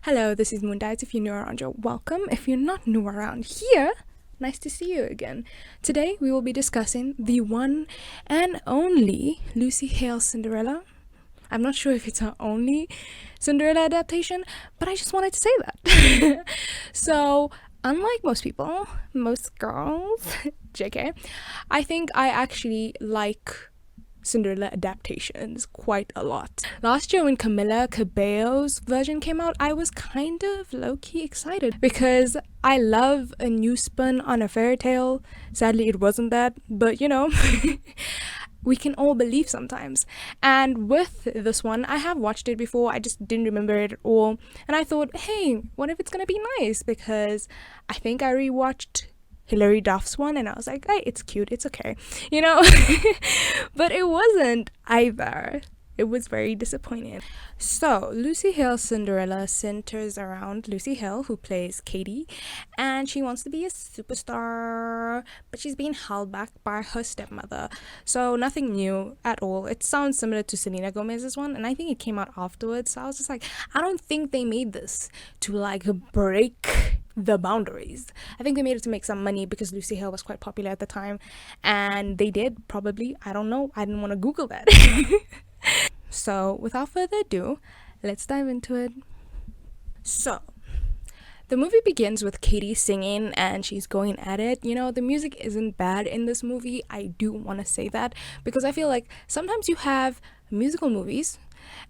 Hello, this is Moondites. If you're new around, you're welcome. If you're not new around here, nice to see you again. Today we will be discussing the one and only Lucy Hale Cinderella. I'm not sure if it's her only Cinderella adaptation, but I just wanted to say that. So, unlike most people, most girls, JK, I think I actually like Cinderella adaptations quite a lot. Last year when Camila Cabello's version came out, I was kind of low-key excited because I love a new spin on a fairy tale. Sadly, it wasn't that, but we can all believe sometimes. And with this one, I have watched it before, I just didn't remember it at all. And I thought, hey, what if it's gonna be nice? Because I think I rewatched Hilary Duff's one and I was like, hey, it's cute, it's okay, but it wasn't either. It was very disappointing. So Lucy Hale's Cinderella centers around Lucy Hale, who plays Katie, and she wants to be a superstar, but she's being held back by her stepmother. So nothing new at all. It sounds similar to Selena Gomez's one, and I think it came out afterwards. So I was just like, I don't think they made this to break the boundaries. I think they made it to make some money because Lucy Hale was quite popular at the time, and they did probably. I don't know. I didn't want to Google that. So without further ado, let's dive into it. So the movie begins with Katie singing and she's going at it. The music isn't bad in this movie. I do want to say that because I feel like sometimes you have musical movies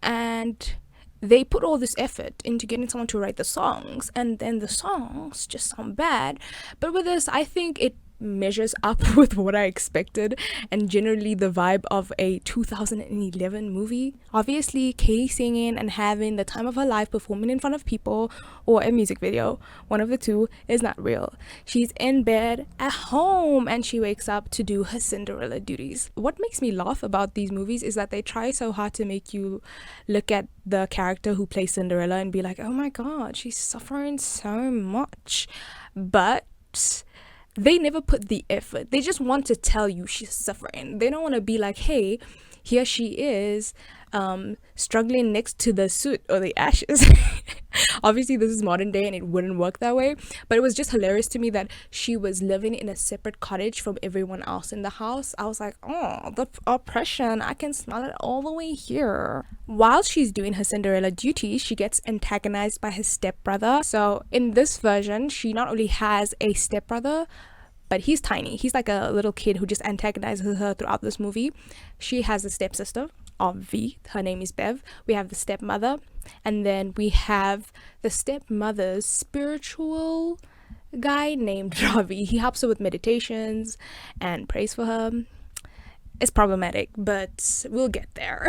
and they put all this effort into getting someone to write the songs and then the songs just sound bad. But with this, I think it measures up with what I expected and generally the vibe of a 2011 movie. Obviously, Katie singing and having the time of her life performing in front of people or a music video, one of the two, is not real. She's in bed at home and she wakes up to do her Cinderella duties. What makes me laugh about these movies is that they try so hard to make you look at the character who plays Cinderella and be like, oh my god, she's suffering so much. But they never put the effort. They just want to tell you she's suffering. They don't want to be like, hey, here she is struggling next to the soot or the ashes. Obviously, this is modern day and it wouldn't work that way. But it was just hilarious to me that she was living in a separate cottage from everyone else in the house. I was like, oh, the oppression. I can smell it all the way here. While she's doing her Cinderella duties, she gets antagonized by her stepbrother. So in this version, she not only has a stepbrother, but he's tiny. He's like a little kid who just antagonizes her throughout this movie. She has a stepsister, Obvi. Her name is Bev. We have the stepmother. And then we have the stepmother's spiritual guy named Ravi. He helps her with meditations and prays for her. It's problematic, but we'll get there.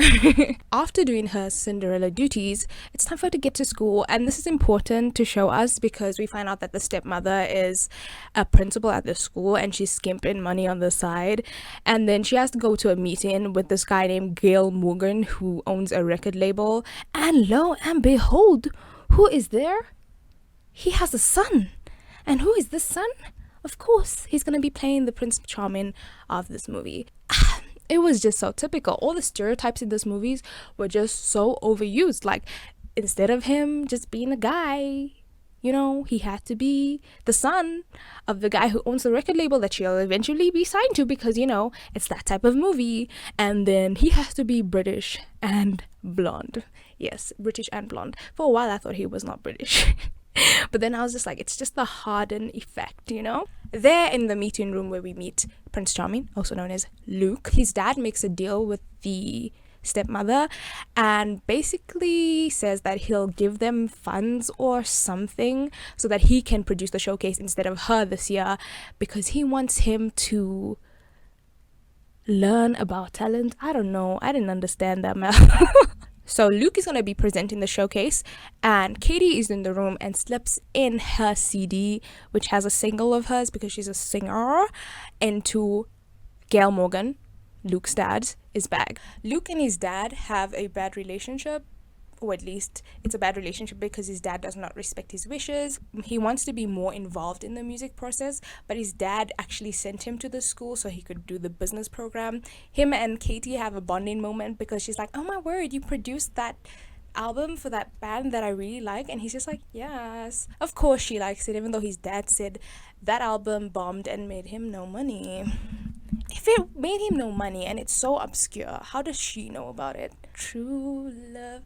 After doing her Cinderella duties, it's time for her to get to school, and this is important to show us because we find out that the stepmother is a principal at the school and she's skimping money on the side, and then she has to go to a meeting with this guy named Gail Morgan who owns a record label, and lo and behold, who is there? He has a son. And who is this son? Of course, he's going to be playing the Prince Charming of this movie. It was just so typical. All the stereotypes in this movies were just so overused. Like, instead of him just being a guy, he had to be the son of the guy who owns the record label that she'll eventually be signed to because, it's that type of movie. And then he has to be British and blonde. Yes, British and blonde. For a while, I thought he was not British. But then I was just like, it's just the Harden effect, There in the meeting room where we meet Prince Charming, also known as Luke, his dad makes a deal with the stepmother and basically says that he'll give them funds or something so that he can produce the showcase instead of her this year because he wants him to learn about talent. I don't know. I didn't understand that, man. So Luke is going to be presenting the showcase and Katie is in the room and slips in her CD, which has a single of hers because she's a singer, into Gail Morgan, Luke's dad's bag. Luke and his dad have a bad relationship, or at least it's a bad relationship because his dad does not respect his wishes. He wants to be more involved in the music process, but his dad actually sent him to the school so he could do the business program. Him and Katie have a bonding moment because she's like, oh my word, you produced that album for that band that I really like, and he's just like, yes, of course she likes it, even though his dad said that album bombed and made him no money. If it made him no money and it's so obscure, how does she know about it? True love.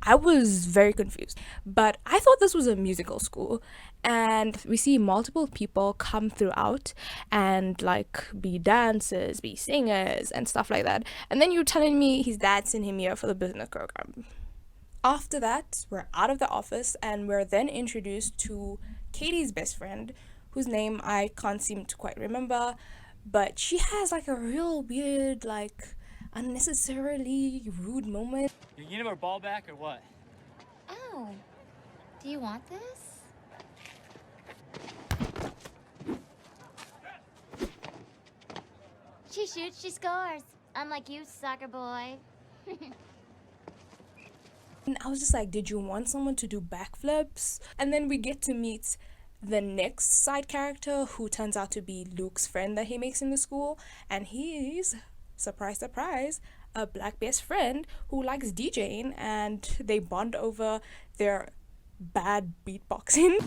I was very confused, but I thought this was a musical school, and we see multiple people come throughout and like be dancers, be singers, and stuff like that. And then you're telling me his dad sent him here for the business program. After that, we're out of the office and we're then introduced to Katie's best friend, whose name I can't seem to quite remember, but she has like a real weird, like unnecessarily rude moment. You need our ball back or what? Oh, do you want this? She shoots, she scores. Unlike you, soccer boy. And I was just like, did you want someone to do backflips? And then we get to meet the next side character, who turns out to be Luke's friend that he makes in the school. And he's, surprise, surprise, a black best friend who likes DJing, and they bond over their bad beatboxing.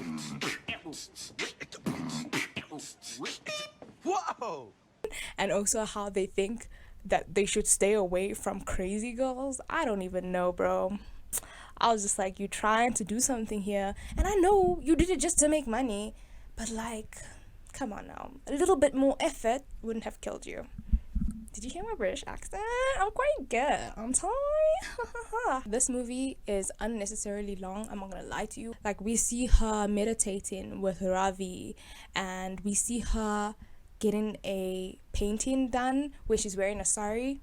Whoa! And also how they think that they should stay away from crazy girls. I don't even know, bro. I was just like, you trying to do something here, and I know you did it just to make money, but like, come on now, a little bit more effort wouldn't have killed you. Did you hear my British accent? I'm quite good, I'm sorry. This movie is unnecessarily long, I'm not gonna lie to you. Like, we see her meditating with Ravi, and we see her getting a painting done where she's wearing a sari.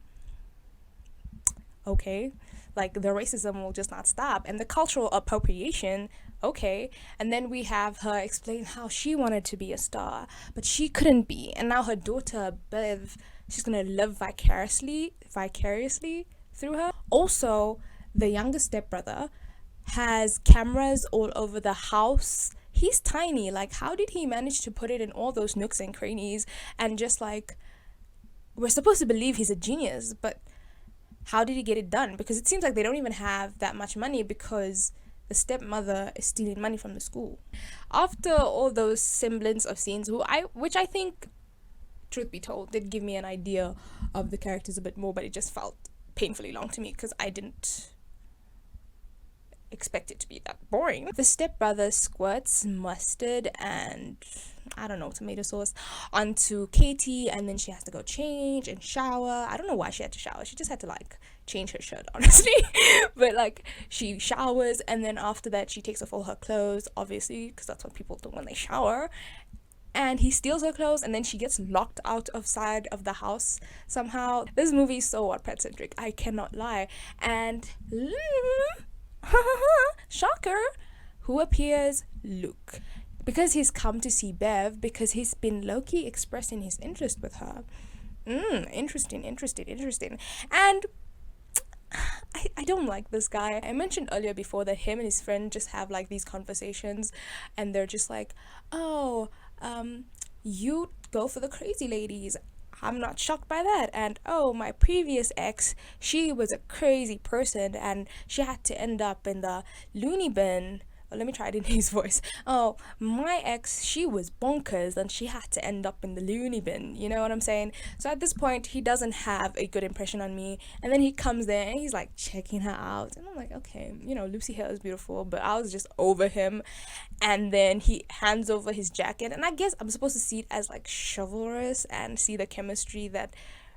Okay, like the racism will just not stop, and the cultural appropriation. Okay, and then we have her explain how she wanted to be a star, but she couldn't be, and now her daughter Bev, she's gonna live vicariously through her. Also, the younger stepbrother has cameras all over the house. He's tiny. Like, how did he manage to put it in all those nooks and crannies? And just like, we're supposed to believe he's a genius, but how did he get it done? Because it seems like they don't even have that much money, because the stepmother is stealing money from the school. After all those semblance of scenes, which I think, truth be told, did give me an idea of the characters a bit more, but it just felt painfully long to me because I didn't expect it to be that boring. The stepbrother squirts mustard and, I don't know, tomato sauce onto Katie, and then she has to go change and shower. I don't know why she had to shower. She just had to like change her shirt, honestly. But like, she showers, and then after that she takes off all her clothes, obviously, because that's what people do when they shower. And he steals her clothes, and then she gets locked out of side of the house somehow. This movie is so Wattpad centric, I cannot lie. And shocker, who appears? Luke. Because he's come to see Bev, because he's been low-key expressing his interest with her. Interesting. And I don't like this guy. I mentioned earlier before that him and his friend just have like these conversations, and they're just like, oh, you go for the crazy ladies. I'm not shocked by that. And oh, my previous ex, she was a crazy person and she had to end up in the loony bin. Oh, let me try it in his voice. Oh, my ex, she was bonkers and she had to end up in the loony bin. You know what I'm saying? So at this point, he doesn't have a good impression on me. And then he comes there and he's like checking her out. And I'm like, okay, you know, Lucy Hale is beautiful, but I was just over him. And then he hands over his jacket. And I guess I'm supposed to see it as like chivalrous and see the chemistry that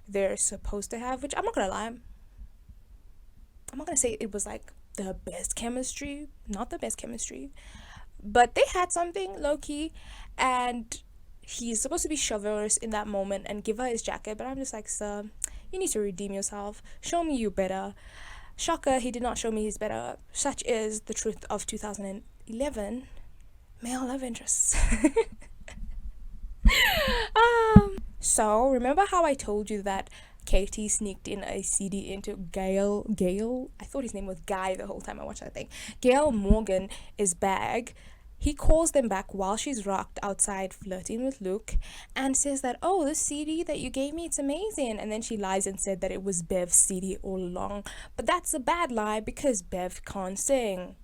they're supposed to have, which I'm not gonna lie. I'm not gonna say it was like the best chemistry, not the best chemistry, but they had something low-key, and he's supposed to be chivalrous in that moment and give her his jacket, but I'm just like, sir, you need to redeem yourself, show me you better. Shocker, he did not show me his better. Such is the truth of 2011 male love interests. So remember how I told you that Katie sneaked in a CD into Gale, I thought his name was Guy the whole time I watched that thing. Gail Morgan's bag, He calls them back while she's rocked outside flirting with Luke and says that, oh, this CD that you gave me, it's amazing. And then she lies and said that it was Bev's CD all along. But that's a bad lie because Bev can't sing.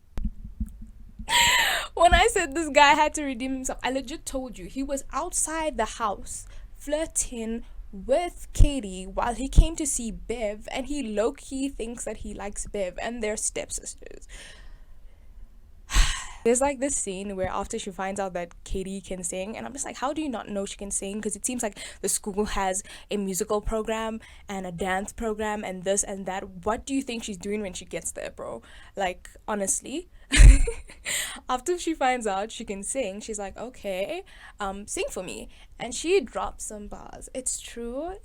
When I said this guy had to redeem himself, I legit told you he was outside the house flirting with Katie while he came to see Bev, and he low-key thinks that he likes Bev and they're stepsisters. There's like this scene where after she finds out that Katie can sing, and I'm just like, how do you not know she can sing? Because it seems like the school has a musical program and a dance program and this and that. What do you think she's doing when she gets there, bro? Like, honestly. After she finds out she can sing, she's like, okay, sing for me. And she drops some bars. It's true.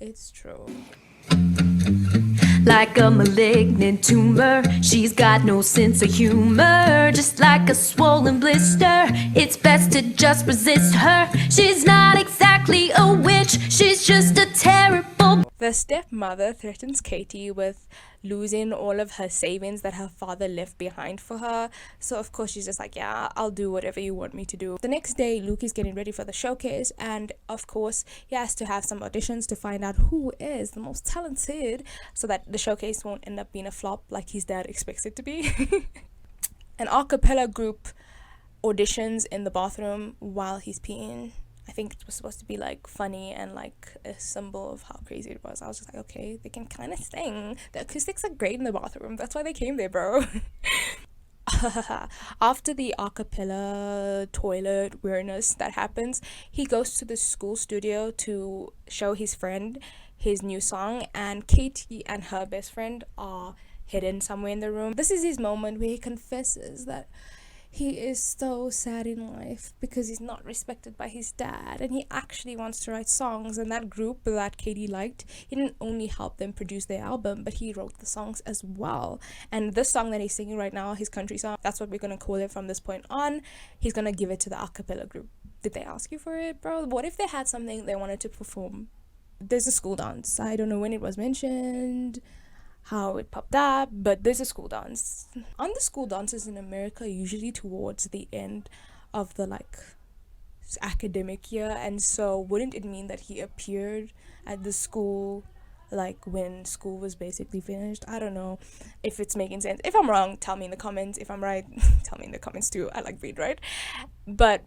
Like a malignant tumor, she's got no sense of humor. Just like a swollen blister, it's best to just resist her. She's not exactly a witch, she's just a terrible... The stepmother threatens Katie with losing all of her savings that her father left behind for her. So of course she's just like, yeah, I'll do whatever you want me to do. The next day, Luke is getting ready for the showcase, and of course he has to have some auditions to find out who is the most talented so that the showcase won't end up being a flop like his dad expects it to be. An a cappella group auditions in the bathroom while he's peeing. I think it was supposed to be like funny and like a symbol of how crazy it was. I was just like, okay, they can kind of sing. The acoustics are great in the bathroom. That's why they came there, bro. After the a cappella toilet weirdness that happens, he goes to the school studio to show his friend his new song, and Katie and her best friend are hidden somewhere in the room. This is his moment where he confesses that he is so sad in life because he's not respected by his dad, and he actually wants to write songs. And that group that Katie liked, he didn't only help them produce their album, but he wrote the songs as well. And this song that he's singing right now, his country song, that's what we're gonna call it from this point on. He's gonna give it to the a cappella group. Did they ask you for it, bro? What if they had something they wanted to perform? There's a school dance. I don't know when it was mentioned, how it popped up, but there's a school dance. On the school dances in America, usually towards the end of the like academic year, and so wouldn't it mean that he appeared at the school like when school was basically finished? I don't know if it's making sense. If I'm wrong, tell me in the comments. If I'm right, tell me in the comments too. I like being right. But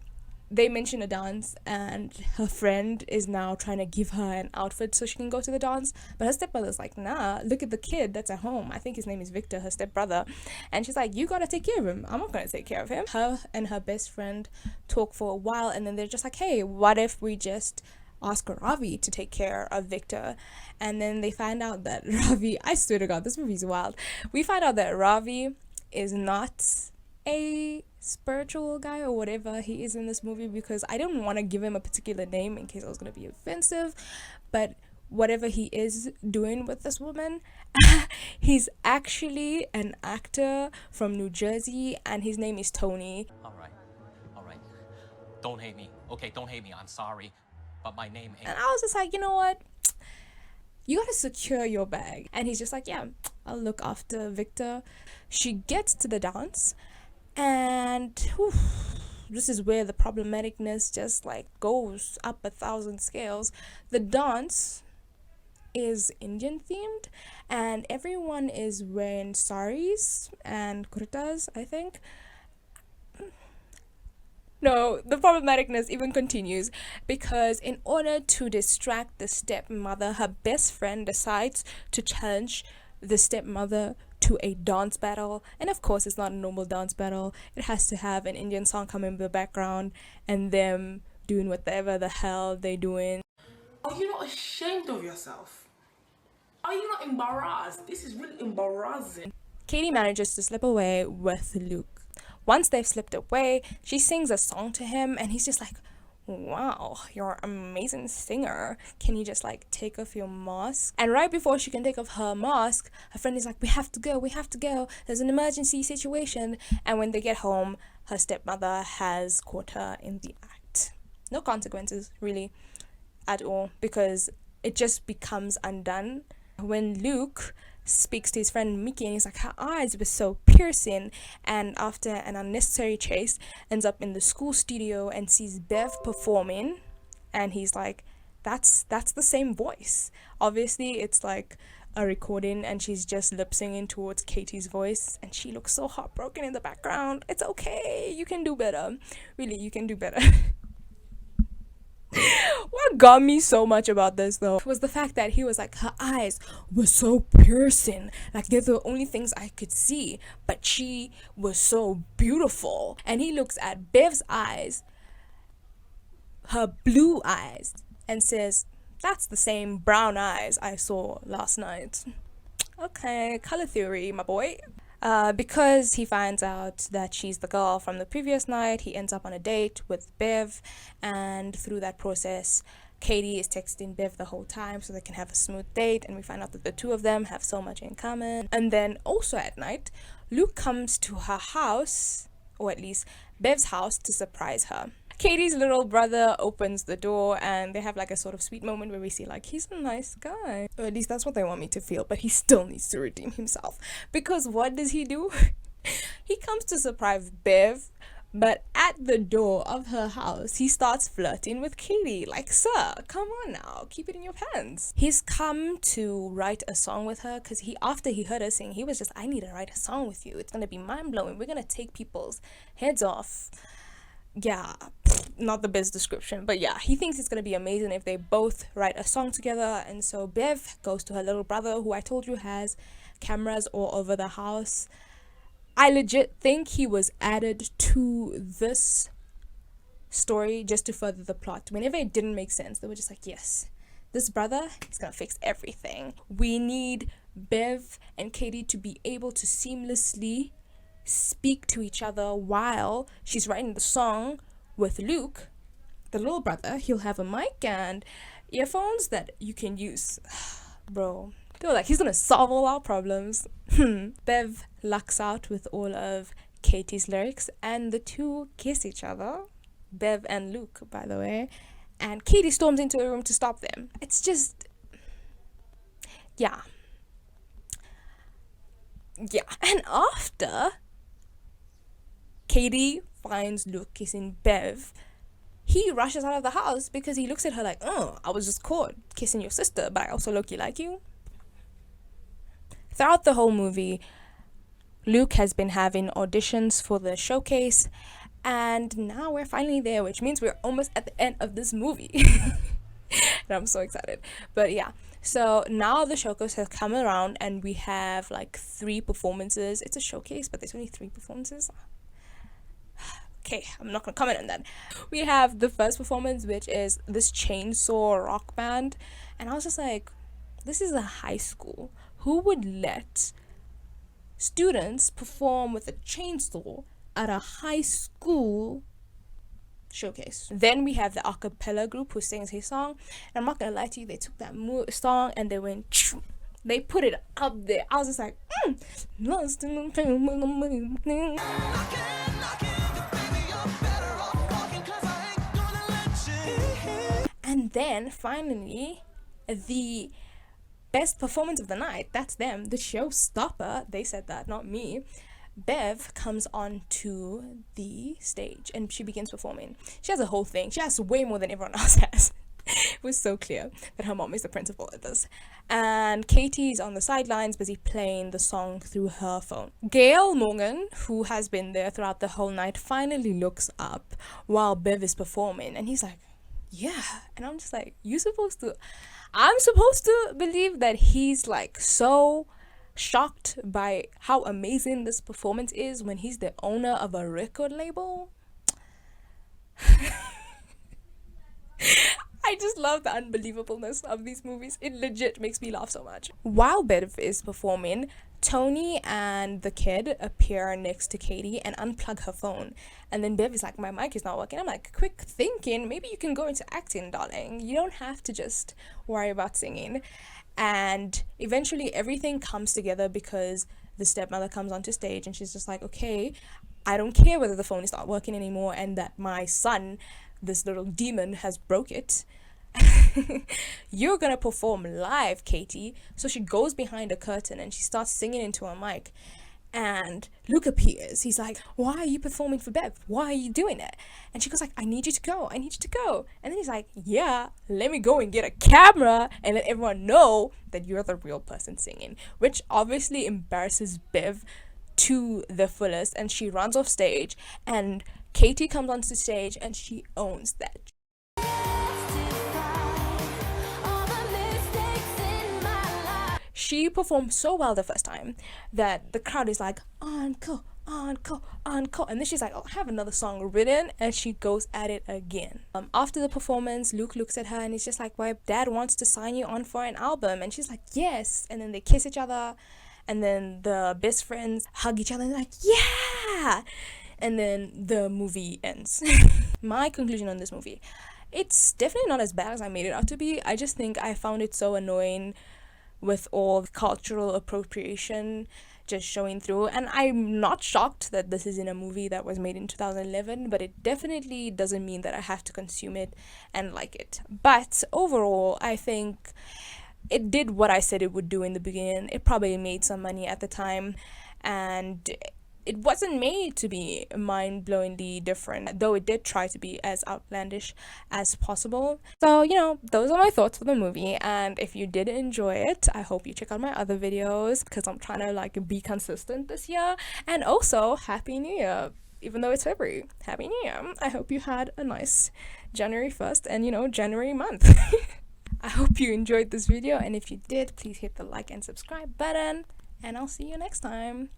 they mention a dance, and her friend is now trying to give her an outfit so she can go to the dance, but her stepbrother's like, nah, look at the kid that's at home. I think his name is Victor, her stepbrother. And she's like, you gotta take care of him. I'm not gonna take care of him. Her and her best friend talk for a while, and then they're just like, hey, what if we just ask Ravi to take care of Victor? And then they find out that Ravi, I swear to God, this movie's wild. We find out that Ravi is not a spiritual guy or whatever he is in this movie, because I didn't want to give him a particular name in case I was going to be offensive, but whatever he is doing with this woman, he's actually an actor from New Jersey, and his name is Tony. All right. Don't hate me. Okay, don't hate me. I'm sorry, but my name ain't... And I was just like, you know what? You gotta secure your bag. And he's just like, yeah, I'll look after Victor. She gets to the dance, and whew, this is where the problematicness just like goes up 1,000 scales. The dance is Indian themed, and everyone is wearing saris and kurtas, I think. No, the problematicness even continues, because in order to distract the stepmother, her best friend decides to challenge the stepmother to a dance battle. And of course, it's not a normal dance battle. It has to have an Indian song come in the background and them doing whatever the hell they're doing. Are you not ashamed of yourself? Are you not embarrassed? This is really embarrassing. Katie manages to slip away with Luke. Once they've slipped away, she sings a song to him, and he's just like, wow, you're an amazing singer. Can you just like take off your mask? And right before she can take off her mask, her friend is like, we have to go. There's an emergency situation. And when they get home, her stepmother has caught her in the act. No consequences, really, at all, because it just becomes undone when Luke speaks to his friend Mickey, and he's like, her eyes were so piercing. And after an unnecessary chase, ends up in the school studio and sees Bev performing, and he's like, that's the same voice. Obviously it's like a recording, and she's just lip singing towards Katie's voice, and she looks so heartbroken in the background. It's okay, you can do better. Really, you can do better. What got me so much about this though was the fact that he was like, her eyes were so piercing, like they're the only things I could see, but she was so beautiful. And he looks at Bev's eyes, her blue eyes, and says, that's the same brown eyes I saw last night. Okay, color theory, my boy. Because he finds out that she's the girl from the previous night, he ends up on a date with Bev, and through that process, Katie is texting Bev the whole time so they can have a smooth date, and we find out that the two of them have so much in common. And then also at night, Luke comes to her house, or at least Bev's house, to surprise her. Katie's little brother opens the door, and they have like a sort of sweet moment where we see like, he's a nice guy, or at least that's what they want me to feel, but he still needs to redeem himself. Because what does he do? He comes to surprise Bev, but at the door of her house he starts flirting with Katie. Like, sir, come on now, keep it in your pants. He's come to write a song with her, because after he heard her sing, he was just, I need to write a song with you, it's gonna be mind-blowing, we're gonna take people's heads off. Yeah, not the best description, but yeah, he thinks it's gonna be amazing if they both write a song together. And so Bev goes to her little brother, who I told you has cameras all over the house. I legit think he was added to this story just to further the plot. Whenever it didn't make sense, they were just like, yes, this brother is gonna fix everything. We need Bev and Katie to be able to seamlessly speak to each other while she's writing the song with Luke, the little brother. He'll have a mic and earphones that you can use. Bro, they were like, he's gonna solve all our problems. Bev lucks out with all of Katie's lyrics, and the two kiss each other. Bev and Luke, by the way. And Katie storms into a room to stop them. It's just, yeah. And after Katie finds Luke kissing Bev, he rushes out of the house because he looks at her like, oh, I was just caught kissing your sister, but I also low-key like you. Throughout the whole movie, Luke has been having auditions for the showcase, and now we're finally there, which means we're almost at the end of this movie. And I'm so excited. But yeah, so now the showcase has come around, and we have like 3 performances. It's a showcase, but there's only 3 performances. Okay, I'm not gonna comment on that. We have the first performance, which is this chainsaw rock band, and I was just like, this is a high school. Who would let students perform with a chainsaw at a high school showcase? Then we have the a cappella group who sings his song, and I'm not gonna lie to you, they took that song and they went, they put it up there. I was just like, lost in the And then finally, the best performance of the night, that's them, the showstopper, they said that, not me. Bev comes on to the stage and she begins performing. She has a whole thing. She has way more than everyone else has. It was so clear that her mom is the principal at this. And Katie's on the sidelines busy playing the song through her phone. Gail Morgan, who has been there throughout the whole night, finally looks up while Bev is performing, and he's like, yeah. And I'm just like, I'm supposed to believe that he's like so shocked by how amazing this performance is when he's the owner of a record label. I just love the unbelievableness of these movies. It legit makes me laugh so much. While Bev is performing, Tony and the kid appear next to Katie and unplug her phone. And then Bev is like, my mic is not working. I'm like, quick thinking, maybe you can go into acting, darling. You don't have to just worry about singing. And eventually everything comes together because the stepmother comes onto stage and she's just like, okay, I don't care whether the phone is not working anymore and that my son, this little demon, has broke it. You're gonna perform live, Katie. So she goes behind a curtain and she starts singing into a mic. And Luke appears. He's like, why are you performing for Bev? Why are you doing it? And she goes like, I need you to go. I need you to go. And then he's like, yeah, let me go and get a camera and let everyone know that you're the real person singing, which obviously embarrasses Bev to the fullest. And she runs off stage, and Katie comes onto stage and she owns that. She performed so well the first time that the crowd is like, encore, encore, encore. And then she's like, oh, I have another song written, and she goes at it again. After the performance, Luke looks at her and he's just like, well, Dad wants to sign you on for an album. And she's like, yes. And then they kiss each other, and then the best friends hug each other and they're like, yeah. And then the movie ends. My conclusion on this movie: it's definitely not as bad as I made it out to be. I just think I found it so annoying with all the cultural appropriation just showing through. And I'm not shocked that this is in a movie that was made in 2011, but it definitely doesn't mean that I have to consume it and like it. But overall, I think it did what I said it would do in the beginning. It probably made some money at the time, and it wasn't made to be mind-blowingly different, though it did try to be as outlandish as possible. So, you know, those are my thoughts for the movie, and if you did enjoy it, I hope you check out my other videos, because I'm trying to like be consistent this year. And also, Happy New Year! Even though it's February, Happy New Year! I hope you had a nice January 1st and, you know, January month. I hope you enjoyed this video, and if you did, please hit the like and subscribe button, and I'll see you next time.